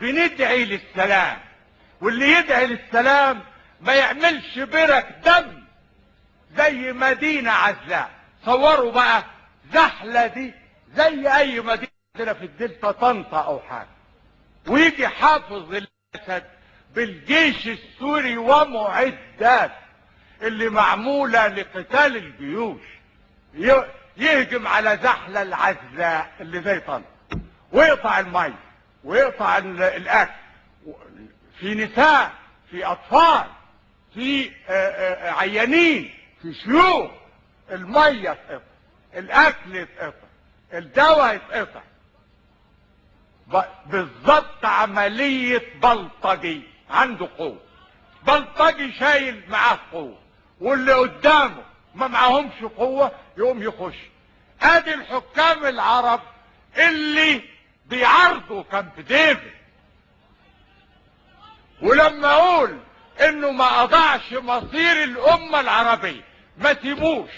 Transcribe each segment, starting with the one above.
بندعي للسلام، واللي يدعي للسلام ما يعملش برك دم زي مدينة عزلاء. صوروا بقى زحلة دي زي اي مدينة عندنا في الدلتا، طنطا او حاجة، ويجي حافظ الاسد بالجيش السوري ومعدات اللي معمولة لقتال الجيوش يهجم على زحلة العزلاء اللي زي طنطا ويقطع المي ويقطع الاكل، في نساء، في اطفال، في عيانين، في شيوخ، الميه اتقطع، الاكل اتقطع، الدواء اتقطع. بالظبط عمليه بلطجي عنده قوه، بلطجي شايل معاه قوه، واللي قدامه ما معاهمش قوه يقوم يخش. ادي الحكام العرب اللي بيعارضوا كامب ديفيد. ولما اقول انه ما اضاعش مصير الامه العربيه، ما سيبوش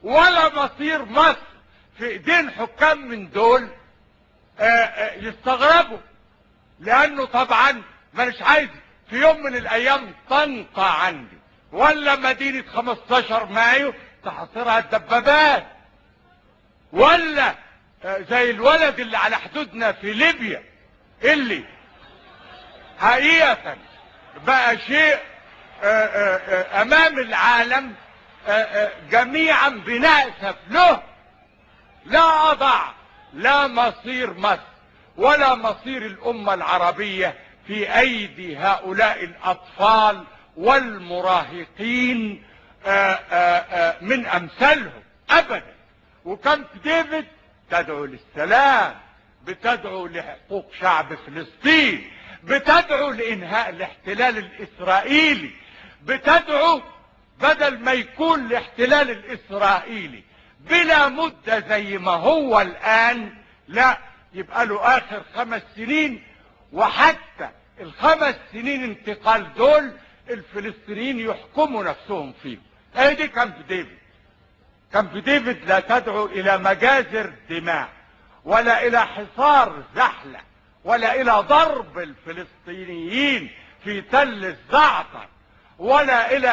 ولا مصير مصر في ايدين حكام من دول، يستغربوا، لانه طبعا مش عايز في يوم من الايام طنطا عندي ولا مدينه 15 مايو تحاصرها الدبابات، ولا زي الولد اللي على حدودنا في ليبيا اللي حقيقة بقى شيء امام العالم جميعا بنأسف له. لا اضع لا مصير مصر ولا مصير الامة العربية في ايدي هؤلاء الاطفال والمراهقين من امثالهم ابدا. وكامب ديفيد تدعو للسلام، بتدعو لحقوق شعب فلسطين، بتدعو لانهاء الاحتلال الاسرائيلي، بتدعو بدل ما يكون الاحتلال الاسرائيلي بلا مدة زي ما هو الان، لا يبقى له اخر 5 سنين، وحتى ال5 سنين انتقال دول الفلسطينيين يحكموا نفسهم فيهم. اهي دي كامب ديفيد. كامب ديفيد لا تدعو الى مجازر دماء ولا الى حصار زحلة ولا الى ضرب الفلسطينيين في تل الزعتر ولا الى